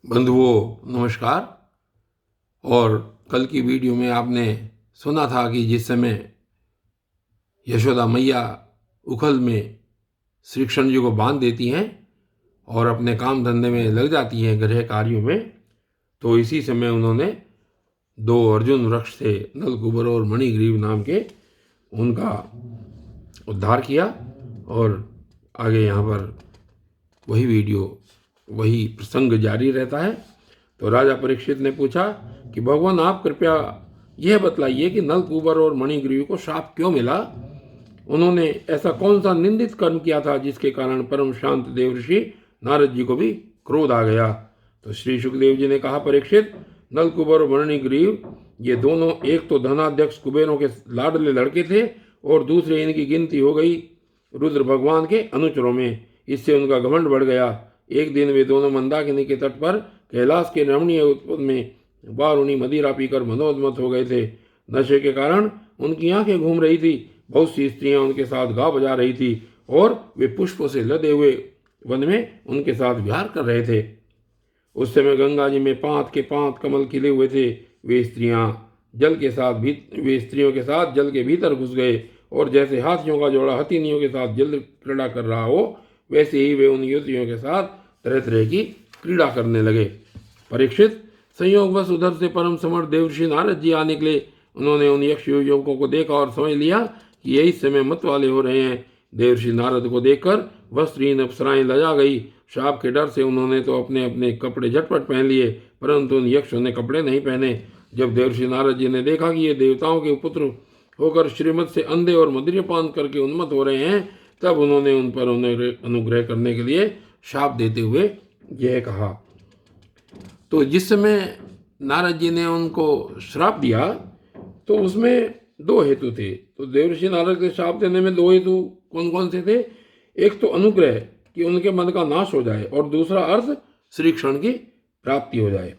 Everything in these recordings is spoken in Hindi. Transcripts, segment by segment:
बंधुओं नमस्कार। और कल की वीडियो में आपने सुना था कि जिस समय यशोदा मैया उखल में श्री कृष्ण जी को बांध देती हैं और अपने काम धंधे में लग जाती हैं गृह कार्यों में, तो इसी समय उन्होंने दो अर्जुन वृक्ष से नलकूबर और मणिग्रीव नाम के उनका उद्धार किया। और आगे यहाँ पर वही वीडियो वही प्रसंग जारी रहता है। तो राजा परीक्षित ने पूछा कि भगवान आप कृपया यह बतलाइए कि नलकूबर और मणिग्रीव को शाप क्यों मिला। उन्होंने ऐसा कौन सा निंदित कर्म किया था जिसके कारण परम शांत देवर्षि नारद जी को भी क्रोध आ गया। तो श्री सुखदेव जी ने कहा, परीक्षित, नलकूबर और मणिग्रीव ये दोनों एक तो धनाध्यक्ष कुबेरों के लाडले लड़के थे और दूसरे इनकी गिनती हो गई रुद्र भगवान के अनुचरों में। इससे उनका घमंड बढ़ गया। एक दिन वे दोनों मंदाकिनी के तट पर कैलाश के रमणीय उत्पद में वारुणी मदिरा पीकर मनोन्मत्त हो गए थे। नशे के कारण उनकी आंखें घूम रही थी। बहुत सी स्त्रियां उनके साथ गा बजा रही थी और वे पुष्पों से लदे हुए वन में उनके साथ विहार कर रहे थे। उस समय गंगा जी में 5 के 5 कमल खिले हुए थे। वे स्त्रियों के साथ जल के भीतर घुस गए और जैसे हाथियों का जोड़ा हथिनियों के साथ जल क्रीड़ा कर रहा हो, वैसे ही वे उन युवतियों के साथ तरह तरह की क्रीड़ा करने लगे। परीक्षित, संयोगवश उधर से परम समर्थ देवर्षि नारद जी आ निकले। उन्होंने उन यक्ष युवकों को देखा और समझ लिया कि यही समय मत वाले हो रहे हैं। देवर्षि नारद को देखकर वस्त्रहीन अप्सराएं लजा गई। शाप के डर से उन्होंने तो अपने अपने कपड़े झटपट पहन लिए, परंतु उन यक्षों ने कपड़े नहीं पहने। जब देवर्षि नारद जी ने देखा कि ये देवताओं के पुत्र होकर श्रीमत से अंधे और मदिरपान करके उन्मत्त हो रहे हैं, तब उन्होंने उन पर अनुग्रह करने के लिए शाप देते हुए यह कहा। तो जिस समय नारद जी ने उनको श्राप दिया तो उसमें 2 हेतु थे। तो देवर्षि नारद के श्राप देने में 2 हेतु कौन कौन से थे? एक तो अनुग्रह कि उनके मन का नाश हो जाए और दूसरा अर्थ श्री कृष्ण की प्राप्ति हो जाए।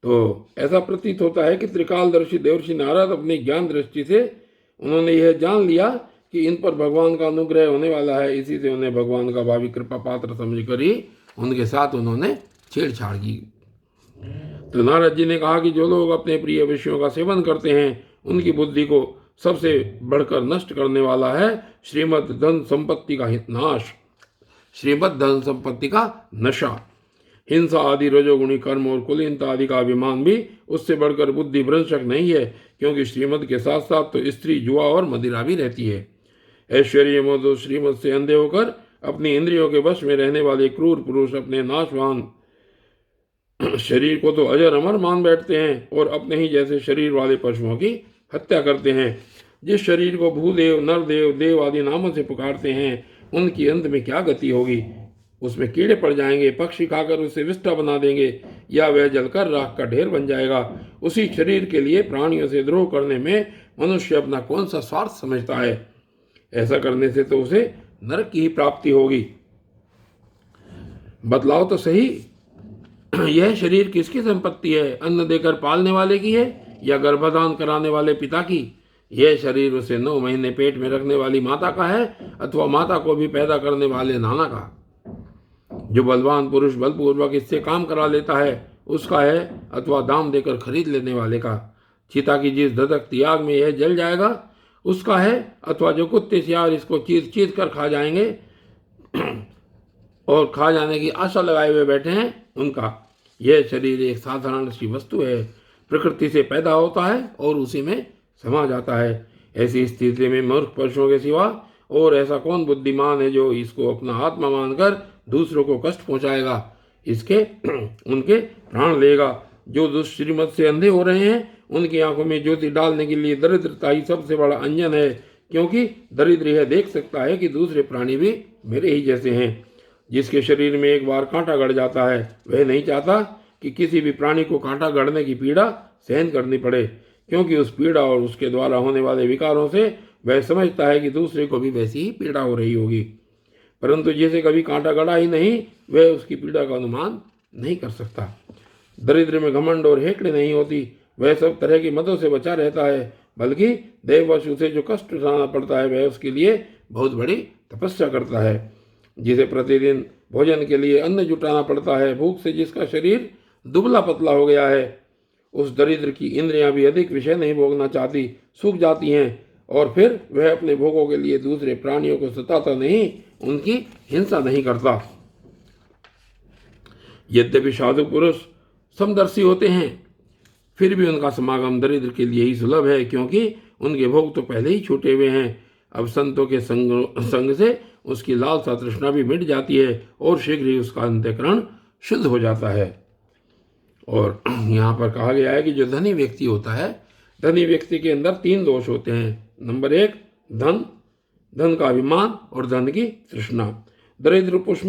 तो ऐसा प्रतीत होता है कि त्रिकालदर्शी देवर्षि नारद अपनी ज्ञान दृष्टि से उन्होंने यह जान लिया कि इन पर भगवान का अनुग्रह होने वाला है। इसी से उन्हें भगवान का भावी कृपा पात्र समझकर ही उनके साथ उन्होंने छेड़छाड़ की। तो नारद जी ने कहा कि जो लोग अपने प्रिय विषयों का सेवन करते हैं उनकी बुद्धि को सबसे बढ़कर नष्ट करने वाला है श्रीमद् धन संपत्ति का नाश, श्रीमद् धन संपत्ति का नशा। हिंसा आदि रजोगुणी कर्म और कुलीनता आदि का अभिमान भी उससे बढ़कर बुद्धि भ्रंशक नहीं है, क्योंकि श्रीमद् के साथ साथ तो स्त्री, जुआ और मदिरा भी रहती है। ऐश्वर्य मोह श्रीमद् से अंधे होकर अपनी इंद्रियों के वश में रहने वाले क्रूर पुरुष अपने नाशवान शरीर को तो अजर अमर मान बैठते हैं और अपने ही जैसे शरीर वाले पशुओं की हत्या करते हैं। जिस शरीर को भूदेव, नरदेव, देव आदि नामों से पुकारते हैं, उनकी अंत में क्या गति होगी? उसमें कीड़े पड़ जाएंगे, पक्षी खाकर उसे विष्ठा बना देंगे, या वह जलकर राख का ढेर बन जाएगा। उसी शरीर के लिए प्राणियों से द्रोह करने में मनुष्य अपना कौन सा स्वार्थ समझता है? ऐसा करने से तो उसे नरक की ही प्राप्ति होगी। बतलाओ तो सही, यह शरीर किसकी संपत्ति है? अन्न देकर पालने वाले की है या गर्भधान कराने वाले पिता की? यह शरीर उसे 9 महीने पेट में रखने वाली माता का है अथवा माता को भी पैदा करने वाले नाना का? जो बलवान पुरुष बलपूर्वक इससे काम करा लेता है उसका है अथवा दाम देकर खरीद लेने वाले का? चिता की जिस धधकती आग में यह जल जाएगा उसका है अथवा जो कुत्ते सियार इसको चीर चीर कर खा जाएंगे और खा जाने की आशा लगाए हुए बैठे हैं उनका? यह शरीर एक साधारण सी वस्तु है, प्रकृति से पैदा होता है और उसी में समा जाता है। ऐसी स्थिति में मूर्ख पशुओं के सिवा और ऐसा कौन बुद्धिमान है जो इसको अपना आत्मा मानकर दूसरों को कष्ट पहुंचाएगा, इसके उनके प्राण लेगा? जो दुष्ट श्रीमत से अंधे हो रहे हैं उनकी आंखों में ज्योति डालने के लिए दरिद्रता ही सबसे बड़ा अंजन है, क्योंकि दरिद्र यह देख सकता है कि दूसरे प्राणी भी मेरे ही जैसे हैं। जिसके शरीर में एक बार कांटा गड़ जाता है वह नहीं चाहता कि किसी भी प्राणी को कांटा गड़ने की पीड़ा सहन करनी पड़े, क्योंकि उस पीड़ा और उसके द्वारा होने वाले विकारों से वह समझता है कि दूसरे को भी वैसी ही पीड़ा हो रही होगी। परंतु जिसे कभी कांटा गड़ा ही नहीं वह उसकी पीड़ा का अनुमान नहीं कर सकता। दरिद्र में घमंड और हेकड़े नहीं होती, वह सब तरह की मदों से बचा रहता है, बल्कि देववश उसे जो कष्ट उठाना पड़ता है वह उसके लिए बहुत बड़ी तपस्या करता है। जिसे प्रतिदिन भोजन के लिए अन्न जुटाना पड़ता है। भूख से जिसका शरीर दुबला पतला हो गया है, उस दरिद्र की इंद्रियां भी अधिक विषय नहीं भोगना चाहती, सूख जाती हैं, और फिर वह अपने भोगों के लिए दूसरे प्राणियों को सताता नहीं, उनकी हिंसा नहीं करता। यद्यपि साधु पुरुष समदर्शी होते हैं, फिर भी उनका समागम दरिद्र के लिए ही सुलभ है, क्योंकि उनके भोग तो पहले ही छूटे हुए हैं। अब संतों के संग से उसकी लालसा तृष्णा भी मिट जाती है और शीघ्र ही उसका अंतःकरण शुद्ध हो जाता है। और यहाँ पर कहा गया है कि जो धनी व्यक्ति होता है, धनी व्यक्ति के अंदर 3 दोष होते हैं। नंबर 1 धन, धन का अभिमान और धन की तृष्णा। दरिद्र पुरुष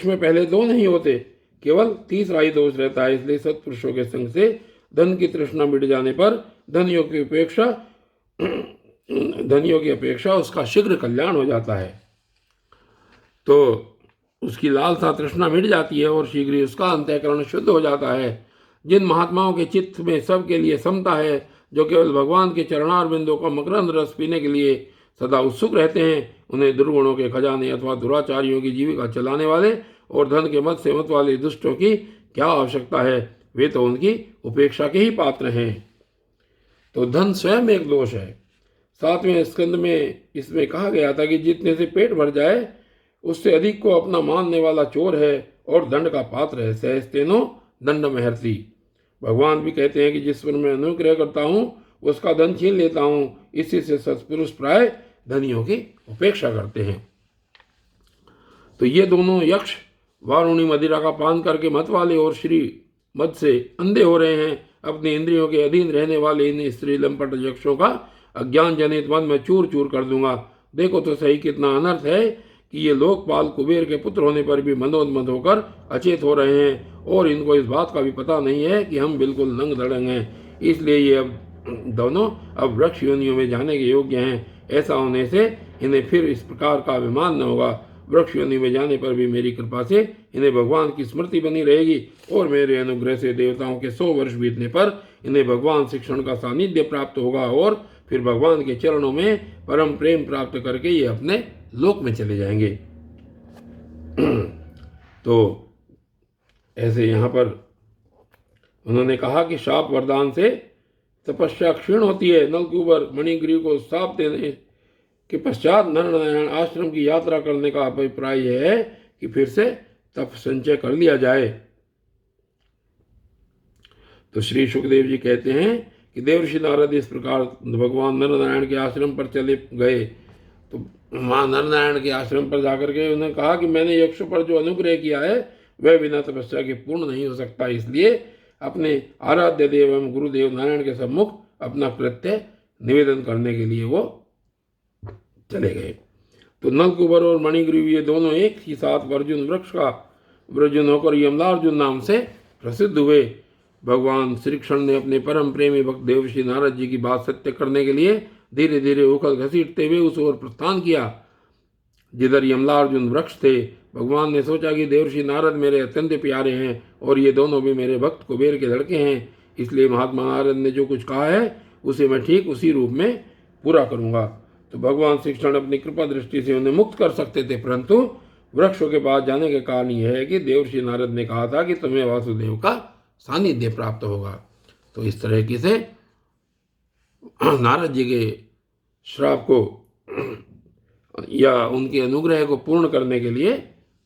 में पहले 2 नहीं होते, केवल तीसरा ही दोष रहता है। इसलिए सत्पुरुषों के संग से धन की तृष्णा मिट जाने पर धनियों की अपेक्षा उसका शीघ्र कल्याण हो जाता है। तो उसकी लालसा तृष्णा मिट जाती है और शीघ्र ही उसका अंतःकरण शुद्ध हो जाता है। जिन महात्माओं के चित्त में सबके लिए समता है, जो केवल भगवान के चरणार बिंदों का मकरंद रस पीने के लिए सदा उत्सुक रहते हैं, उन्हें दुर्गुणों के खजाने अथवा दुराचारियों की जीविका चलाने वाले और धन के मत से मत वाले दुष्टों की क्या आवश्यकता है। वे तो उनकी उपेक्षा के ही पात्र हैं। तो धन स्वयं एक दोष है। 7वें स्कंद में इसमें कहा गया था कि जितने से पेट भर जाए उससे अधिक को अपना मानने वाला चोर है और दंड का पात्र है। सहस्तेनो दंड महर्षि। भगवान भी कहते हैं कि जिस पर मैं अनुग्रह करता हूँ उसका धन छीन लेता हूँ। इसी से सत्पुरुष प्राय धनियों की उपेक्षा करते हैं। तो ये दोनों यक्ष वारुणी मदिरा का पान करके मत वाले और श्री मद से अंधे हो रहे हैं। अपनी इंद्रियों के अधीन रहने वाले इन स्त्री लंपट यक्षों का अज्ञान जनित मन में चूर चूर कर दूंगा। देखो तो सही कितना अनर्थ है कि ये लोकपाल कुबेर के पुत्र होने पर भी मंदोन्मद होकर अचेत हो रहे हैं, और इनको इस बात का भी पता नहीं है कि हम बिल्कुल नंग धड़ंग हैं। इसलिए ये अब दोनों अब वृक्ष योनियों में जाने के योग्य हैं। ऐसा होने से इन्हें फिर इस प्रकार का अभिमान न होगा। वृक्ष योनि में जाने पर भी मेरी कृपा से इन्हें भगवान की स्मृति बनी रहेगी, और मेरे अनुग्रह से देवताओं के 100 वर्ष बीतने पर इन्हें भगवान शिक्षण का सानिध्य प्राप्त होगा, और फिर भगवान के चरणों में परम प्रेम प्राप्त करके ये अपने लोक में चले जाएंगे। तो ऐसे यहाँ पर उन्होंने कहा कि शाप वरदान से तपस्या क्षीण होती है। नलकुबर मणिग्रीव को शाप देने के पश्चात नरनारायण आश्रम की यात्रा करने का अभिप्राय यह है कि फिर से तप संचय कर लिया जाए। तो श्री सुखदेव जी कहते हैं कि देवर्षि नारद इस प्रकार भगवान नरनारायण के आश्रम पर चले गए। तो वहाँ नरनारायण के आश्रम पर जाकर के उन्होंने कहा कि मैंने यक्षों पर जो अनुग्रह किया है वह बिना तपस्या के पूर्ण नहीं हो सकता। इसलिए अपने आराध्य देव एवं गुरुदेव नारायण के सम्मुख अपना कृत्य निवेदन करने के लिए वो चले गए। तो नलकुबर और मणिग्रीव ये दोनों एक ही साथ अर्जुन वृक्ष का व्रजन होकर यमलार्जुन नाम से प्रसिद्ध हुए। भगवान श्री कृष्ण ने अपने परम प्रेमी भक्त देवर्षि नारद जी की बात सत्य करने के लिए धीरे धीरे उखल घसीटते हुए उस ओर प्रस्थान किया जिधर यमलार्जुन वृक्ष थे। भगवान ने सोचा कि देवर्षि नारद मेरे अत्यंत प्यारे हैं और ये दोनों भी मेरे भक्त कुबेर के लड़के हैं, इसलिए महात्मा नारद ने जो कुछ कहा है उसे मैं ठीक उसी रूप में पूरा करूंगा। तो भगवान श्री कृष्ण अपनी कृपा दृष्टि से उन्हें मुक्त कर सकते थे, परंतु वृक्षों के पास जाने के कारण यह है कि देवर्षि नारद ने कहा था कि तुम्हें वासुदेव का सानिध्य प्राप्त होगा। तो इस तरह की से नारद जी के श्राप को या उनके अनुग्रह को पूर्ण करने के लिए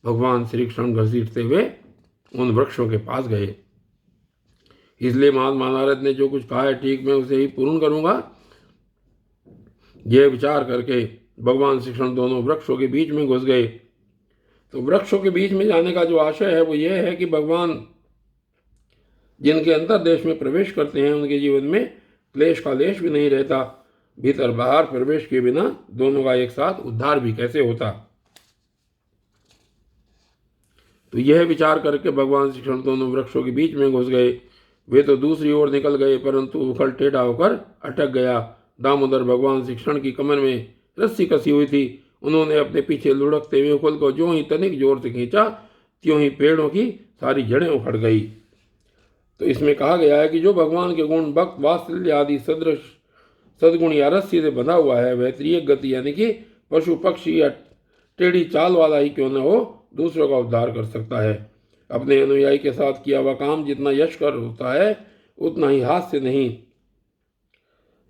भगवान श्री कृष्ण घसीटते हुए उन वृक्षों के पास गए। इसलिए महात्मा नारद ने जो कुछ कहा है ठीक मैं उसे ही पूर्ण करूंगा। यह विचार करके भगवान श्री कृष्ण दोनों वृक्षों के बीच में घुस गए। तो वृक्षों के बीच में जाने का जो आशय है वो यह है कि भगवान जिनके अंतर्देश में प्रवेश करते हैं उनके जीवन में क्लेश का लेश भी नहीं रहता। भीतर बाहर प्रवेश के बिना दोनों का एक साथ उद्धार भी कैसे होता। तो यह विचार करके भगवान श्री कृष्ण दोनों वृक्षों के बीच में घुस गए। वे तो दूसरी ओर निकल गए, परंतु उखल टेढ़ा होकर अटक गया। दामोदर भगवान श्री कृष्ण की कमर में रस्सी कसी हुई थी। उन्होंने अपने पीछे लुढ़कते हुए उखल को जो ही तनिक जोर से खींचा त्यों ही पेड़ों की सारी जड़ें उखड़ गई। तो इसमें कहा गया है कि जो भगवान के गुण भक्त वात्सल्य आदि सदृश सदगुण या रस्सी से बंधा हुआ है वह त्रियक गति यानी कि पशु पक्षी या टेढ़ी चाल वाला ही क्यों न हो दूसरों का उद्धार कर सकता है। अपने अनुयायी के साथ किया हुआ काम जितना यशकर होता है उतना ही हाथ से नहीं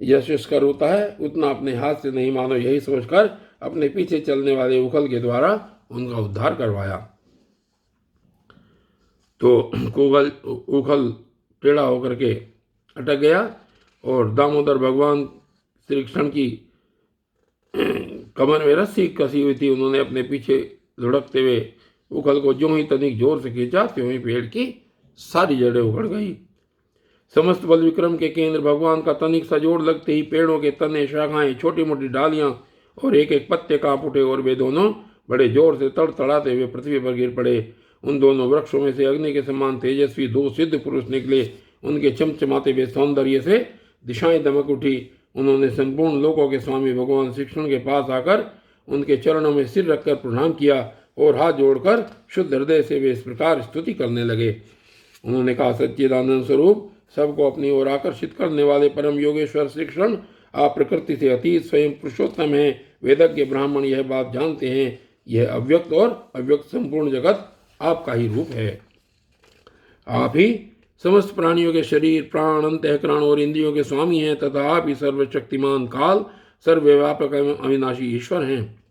यशस्कर होता है, उतना अपने हाथ से नहीं, मानो यही सोचकर अपने पीछे चलने वाले उखल के द्वारा उनका उद्धार करवाया। तो उखल टेढ़ा होकर के अटक गया और दामोदर भगवान श्री कृष्ण की कमर में रस्सी कसी हुई थी, उन्होंने अपने पीछे लुढ़कते हुए उखल को ज्यों ही तनिक जोर से खींचा, त्यों ही पेड़ की सारी जड़ें उखड़ गई। समस्त बल विक्रम के केंद्र भगवान का तनिक सा जोर लगते ही पेड़ों के तने, शाखाएं, छोटी मोटी डालियां और एक एक पत्ते कांप उठे और वे दोनों बड़े जोर से तड़तड़ाते हुए पृथ्वी पर गिर पड़े। उन दोनों वृक्षों में से अग्नि के समान तेजस्वी दो सिद्ध पुरुष निकले। उनके चमचमाते हुए सौंदर्य से दिशाएं दमक उठी। उन्होंने संपूर्ण लोकों के स्वामी भगवान श्री कृष्ण के पास आकर उनके चरणों में सिर रखकर प्रणाम किया और हाथ जोड़कर शुद्ध हृदय से वे इस प्रकार स्तुति करने लगे। उन्होंने कहा, सच्चिदानंद स्वरूप, सबको अपनी ओर आकर्षित करने वाले परम योगेश्वर श्री कृष्ण, आप प्रकृति से अतीत स्वयं पुरुषोत्तम हैं। वेदज्ञ ब्राह्मण यह बात जानते हैं। यह अव्यक्त और अव्यक्त संपूर्ण जगत आपका ही रूप है। आप ही समस्त प्राणियों के शरीर, प्राण, अंतःकरण और इंद्रियों के स्वामी हैं तथा आप ही सर्वशक्तिमान, काल, सर्वव्यापक एवं अविनाशी ईश्वर हैं।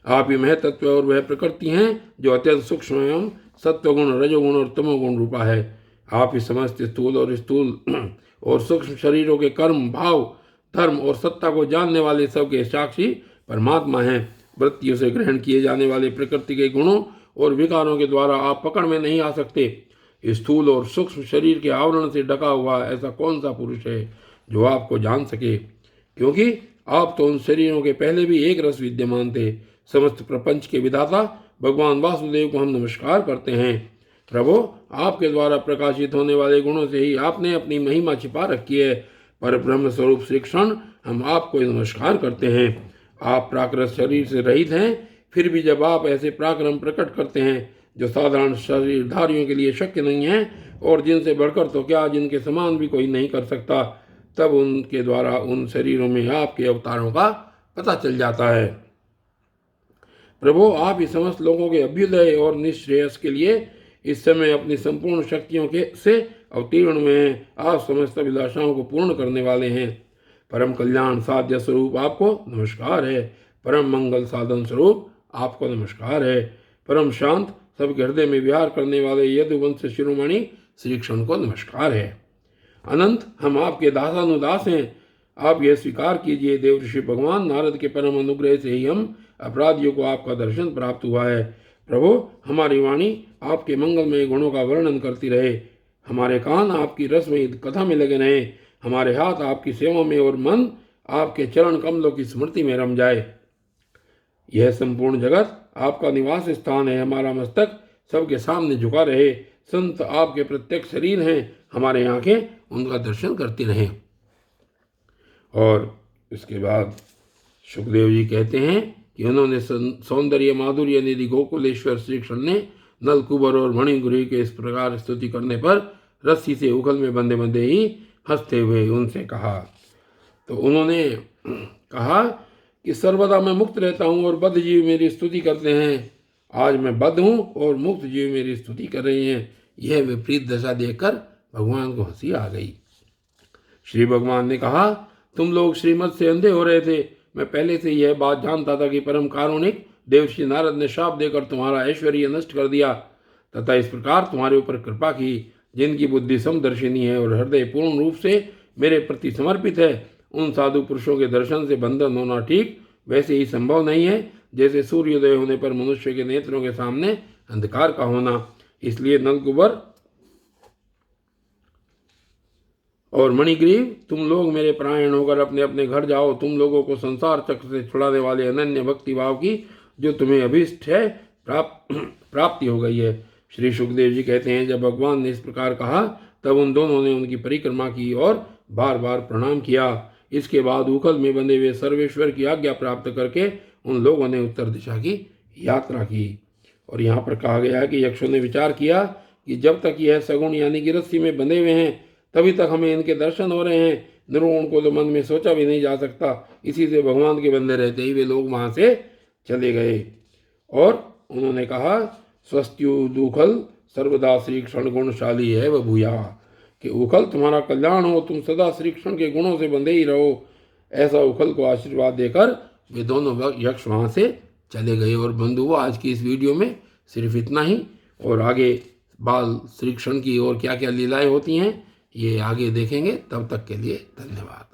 आप ही महतत्व और वह प्रकृति हैं जो अत्यंत सूक्ष्म एवं सत्वगुण, रजोगुण और तमोगुण रूपा है। आप ही समस्त स्थूल और सूक्ष्म शरीरों के कर्म, भाव, धर्म और सत्ता को जानने वाले सबके साक्षी परमात्मा हैं। वृत्तियों से ग्रहण किए जाने वाले प्रकृति के गुणों और विकारों के द्वारा आप पकड़ में नहीं आ सकते। स्थूल और सूक्ष्म शरीर के आवरण से ढका हुआ ऐसा कौन सा पुरुष है जो आपको जान सके, क्योंकि आप तो उन शरीरों के पहले भी एक रस विद्यमान थे। समस्त प्रपंच के विधाता भगवान वासुदेव को हम नमस्कार करते हैं। प्रभु, आपके द्वारा प्रकाशित होने वाले गुणों से ही आपने अपनी महिमा छिपा रखी है। पर ब्रह्म स्वरूप श्री कृष्ण, हम आपको नमस्कार करते हैं। आप प्राकृत शरीर से रहित हैं, फिर भी जब आप ऐसे पराक्रम प्रकट करते हैं जो साधारण शरीरधारियों के लिए शक्य नहीं है और जिनसे बढ़कर तो क्या जिनके समान भी कोई नहीं कर सकता, तब उनके द्वारा उन शरीरों में आपके अवतारों का पता चल जाता है। प्रभु, आप ही समस्त लोगों के अभ्युदय और निश्रेयस के लिए इस समय अपनी संपूर्ण शक्तियों के से अवतीर्ण हुए हैं। आप समस्त अभिलाषाओं को पूर्ण करने वाले हैं। परम कल्याण साध्य स्वरूप आपको नमस्कार है। परम मंगल साधन स्वरूप आपको नमस्कार है। परम शांत सबके हृदय में विहार करने वाले यदुवंश शिरोमणि श्री कृष्ण को नमस्कार है। अनंत, हम आपके दासानुदास हैं। आप यह स्वीकार कीजिए, देव ऋषि भगवान नारद के परम अनुग्रह से ही हम अपराधियों को आपका दर्शन प्राप्त हुआ है। प्रभु, हमारी वाणी आपके मंगलमय गुणों का वर्णन करती रहे, हमारे कान आपकी रसमयी कथा में लगे रहे, हमारे हाथ आपकी सेवा में और मन आपके चरण कमलों की स्मृति में रम जाए। यह संपूर्ण जगत आपका निवास स्थान है। हमारा मस्तक सबके सामने झुका रहे। संत आपके प्रत्यक्ष शरीर हैं, हमारे आंखें उनका दर्शन करती रहें। और इसके बाद सुखदेव जी कहते हैं कि उन्होंने सौंदर्य माधुर्य निधि गोकुलेश्वर श्री कृष्ण ने नलकुबर और मणिगुरी के इस प्रकार स्तुति करने पर रस्सी से उखल में बंधे बंधे ही हंसते हुए उनसे कहा। तो उन्होंने कहा कि सर्वदा मैं मुक्त रहता हूँ और बद्ध जीव मेरी स्तुति करते हैं। आज मैं बद्ध हूँ और मुक्त जीव मेरी स्तुति कर रही हैं। यह विपरीत दशा देखकर भगवान को हंसी आ गई। श्री भगवान ने कहा, तुम लोग श्रीमत से अंधे हो रहे थे। मैं पहले से यह बात जानता था कि परम कारुणिक देवश्री नारद ने शाप देकर तुम्हारा ऐश्वर्य नष्ट कर दिया तथा इस प्रकार तुम्हारे ऊपर कृपा की। जिनकी बुद्धि समदर्शिनी है और हृदय पूर्ण रूप से मेरे प्रति समर्पित है, उन साधु पुरुषों के दर्शन से बंधन होना ठीक वैसे ही संभव नहीं है जैसे सूर्योदय होने पर मनुष्य के नेत्रों के सामने अंधकार का होना। इसलिए नलकुबर और मणिग्रीव, तुम लोग मेरे परायण होकर अपने अपने घर जाओ। तुम लोगों को संसार चक्र से छुड़ाने वाले अनन्य भक्ति भाव की जो तुम्हें अभीष्ट है प्राप्ति हो गई है। श्री सुखदेव जी कहते हैं, जब भगवान ने इस प्रकार कहा तब उन दोनों ने उनकी परिक्रमा की और बार बार प्रणाम किया। इसके बाद उखल में बंधे हुए सर्वेश्वर की आज्ञा प्राप्त करके उन लोगों ने उत्तर दिशा की यात्रा की। और यहाँ पर कहा गया है कि यक्षों ने विचार किया कि जब तक यह सगुण यानी कि रस्सी में बंधे हुए हैं तभी तक हमें इनके दर्शन हो रहे हैं। निर्गुण को तो मन में सोचा भी नहीं जा सकता। इसी से भगवान के बंधे रहते ही वे लोग वहाँ से चले गए और उन्होंने कहा स्वस्त्युदुखल सर्वदा श्री कृष्ण गुणशाली है वह भूया, कि उखल तुम्हारा कल्याण हो, तुम सदा श्री कृष्ण के गुणों से बंधे ही रहो। ऐसा उखल को आशीर्वाद देकर वे दोनों यक्ष वहाँ से चले गए। और बंधुओं, आज की इस वीडियो में सिर्फ इतना ही, और आगे बाल श्री कृष्ण की और क्या क्या लीलाएं होती हैं ये आगे देखेंगे। तब तक के लिए धन्यवाद।